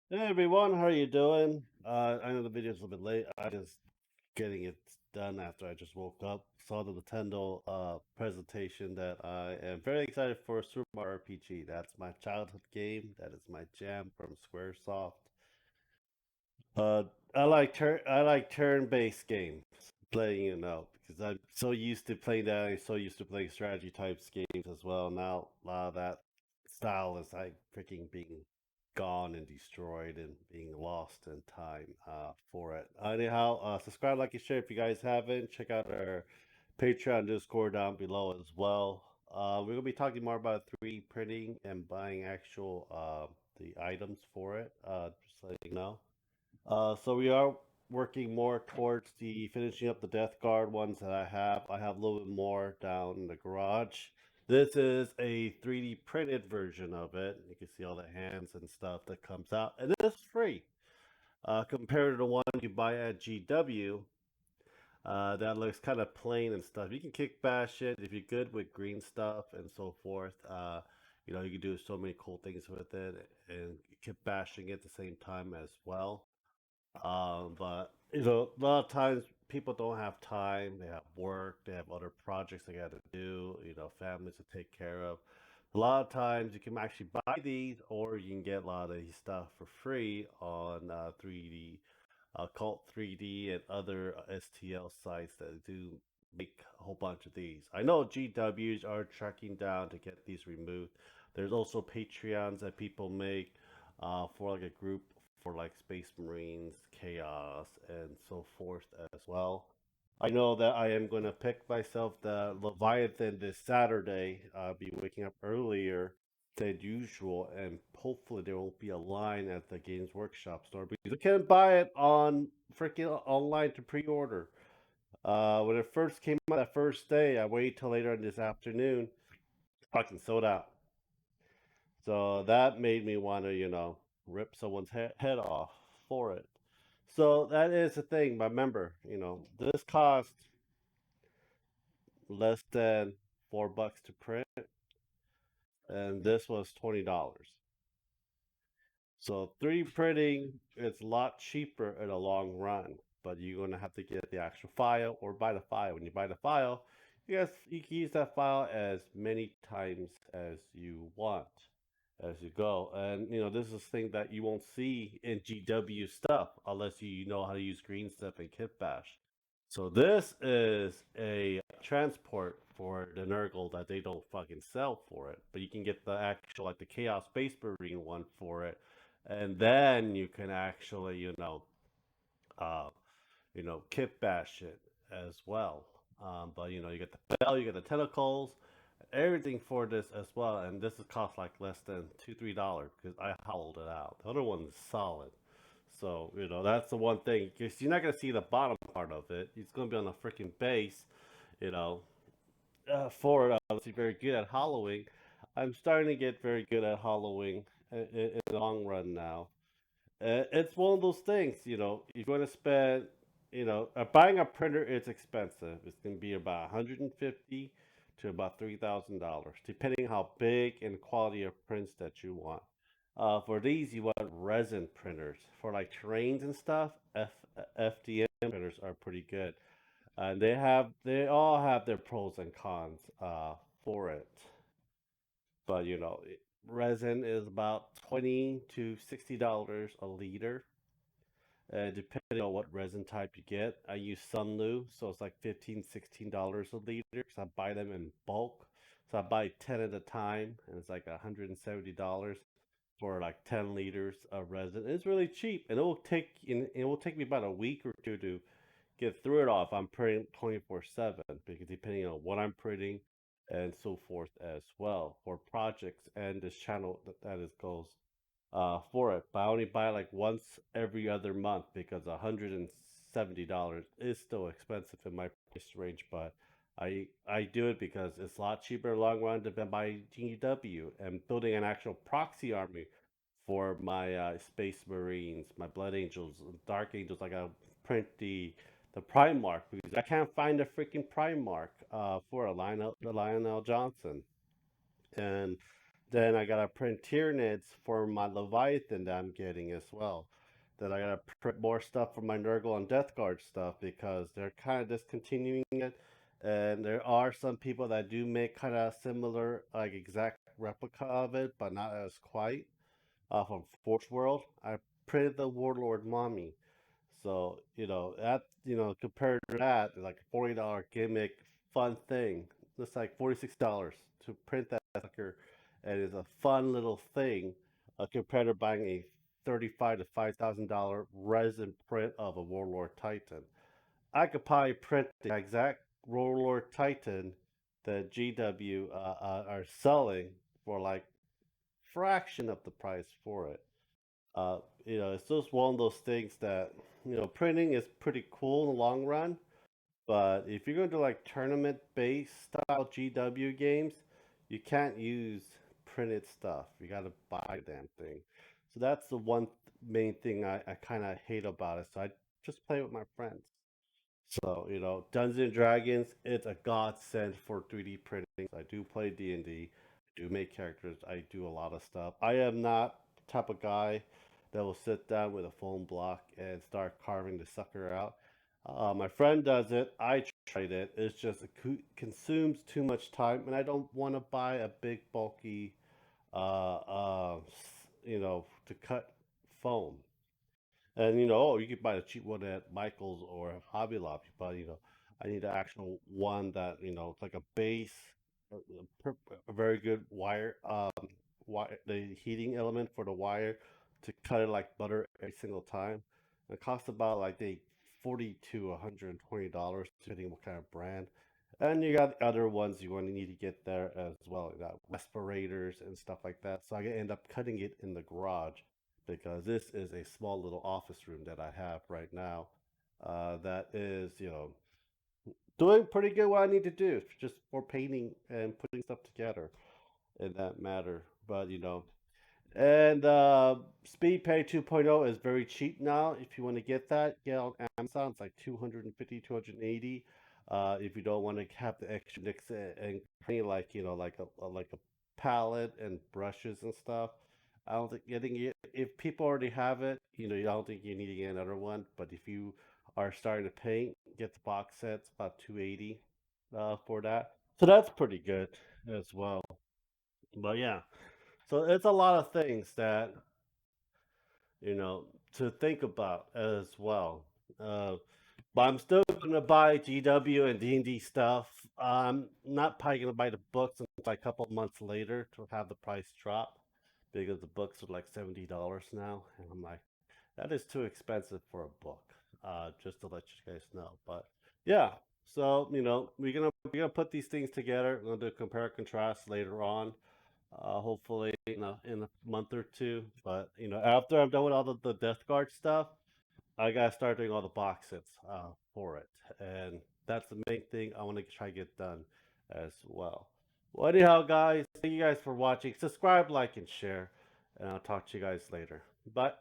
Hey everyone, how are you doing? I know the video's a little bit late. I just getting it done after I just woke up. Saw the Nintendo presentation that I am very excited for. Super Mario RPG. That's my childhood game. That is my jam from SquareSoft. Uh, I like turn-based games, playing because I'm so used to playing that. I'm so used to playing strategy types games as well. Now a lot of that style is like freaking being gone and destroyed and being lost in time for it. Anyhow, subscribe, like, and share if you guys haven't. Check out our Patreon Discord down below as well. We're gonna be talking more about 3D printing and buying actual the items for it. Just so you know. So we are working more towards the finishing up the Death Guard ones that I have. I have a little bit more down in the garage. This is a 3D printed version of it. You can see all the hands and stuff that comes out, and it is free. Compared to the one you buy at GW, that looks kind of plain and stuff. You can kick bash it if you're good with green stuff and so forth. You can do so many cool things with it and keep bashing it at the same time as well. But a lot of times people don't have time. They have work. They have other projects they got to do. Families to take care of. A lot of times you can actually buy these, or you can get a lot of these stuff for free on 3D, Cult 3D, and other STL sites that do make a whole bunch of these. I know GWs are tracking down to get these removed. There's also Patreons that people make for like a group for like Space Marines, Chaos, and so forth as well. I know that I am going to pick myself the Leviathan this Saturday. I'll be waking up earlier than usual, and hopefully there won't be a line at the Games Workshop store because you can't buy it on freaking online to pre-order. When it first came out that first day, I waited till later in this afternoon, fucking sold out. So that made me want to, rip someone's head off for it. So that is the thing. But remember, this cost less than $4 to print, and this was $20. So 3D printing is a lot cheaper in the long run, but you're gonna have to get the actual file or buy the file. When you buy the file, you can use that file as many times as you want as you go. And this is thing that you won't see in GW stuff unless you know how to use green stuff and kit bash. So this is a transport for the Nurgle that they don't fucking sell for it, but you can get the actual like the Chaos Space Marine one for it, and then you can actually uh, kit bash it as well. But you get the bell, you get the tentacles, everything for this as well, and this is cost like less than $2-3 because I hollowed it out. The other one is solid. So, that's the one thing. Because you're not going to see the bottom part of it. It's going to be on the freaking base, you know. For obviously very good at hollowing. I'm starting to get very good at hollowing in the long run now. It's one of those things, you're going to spend, buying a printer is expensive. It's going to be about 150 to about $3,000, depending how big and quality of prints that you want. For these, you want resin printers. For like terrains and stuff, FDM printers are pretty good. And they all have their pros and cons for it. But resin is about 20 to $60 a liter, depending on what resin type you get. I use Sunlu, so it's like $15-16 a liter because I buy them in bulk. So I buy 10 at a time, and it's like $170 for like 10 liters of resin. It's really cheap, and it will take me about a week or two to get through it all if I'm printing 24/7, because depending on what I'm printing and so forth as well for projects and this channel that is goes for it. But I only buy like once every other month because $170 is still expensive in my price range. But I do it because it's a lot cheaper in the long run than buy GW and building an actual proxy army for my Space Marines, my Blood Angels, Dark Angels. I gotta print the Primarch because I can't find the freaking Primarch for a Lionel Johnson. And Then I gotta print Tyranids for my Leviathan that I'm getting as well. Then I gotta print more stuff for my Nurgle and Death Guard stuff because they're kind of discontinuing it. And there are some people that do make kind of similar, like exact replica of it, but not as quite. From Forge World, I printed the Warlord Mommy. So, compared to that, like a $40 gimmick, fun thing. It's like $46 to print that sucker, and it's a fun little thing compared to buying a 35 to $5,000 resin print of a Warlord Titan. I could probably print the exact Warlord Titan that GW are selling for like fraction of the price for it. It's just one of those things that, printing is pretty cool in the long run. But if you're going to do like tournament based style GW games, you can't use printed stuff. You got to buy the damn thing. So that's the one main thing I kind of hate about it. So I just play with my friends. So, Dungeons and Dragons, it's a godsend for 3D printing. I do play D&D, do make characters, I do a lot of stuff. I am not the type of guy that will sit down with a foam block and start carving the sucker out. My friend does it. I tried it. It's just it consumes too much time, and I don't want to buy a big bulky, to cut foam. And you could buy a cheap one at Michael's or Hobby Lobby, but I need an actual one that it's like a base, a very good wire, the heating element for the wire to cut it like butter every single time. It costs about like the 40 to $120, depending what kind of brand. And you got other ones you want to need to get there as well. You got respirators and stuff like that. So I end up cutting it in the garage because this is a small little office room that I have right now that is, doing pretty good what I need to do just for painting and putting stuff together in that matter. But, and SpeedPay 2.0 is very cheap now. If you want to get that, get on Amazon. It's like 250, 280. If you don't want to have the extra nicks and paint like like a palette and brushes and stuff. I don't think getting it if people already have it, I don't think you need to get another one. But if you are starting to paint, get the box sets about 280 for that. So that's pretty good as well. But yeah, so it's a lot of things that you know to think about as well. Uh, but I'm still gonna buy GW and D&D stuff. I'm not probably gonna buy the books until a couple of months later to have the price drop because the books are like $70 now, and I'm like, that is too expensive for a book. Just to let you guys know. But yeah, so we're gonna put these things together. We're gonna do compare and contrast later on hopefully in a month or two. But after I'm done with all the Death Guard stuff, I gotta start doing all the box sets for it, and that's the main thing I want to try to get done as well. Well, anyhow, guys, thank you guys for watching. Subscribe, like, and share, and I'll talk to you guys later. Bye.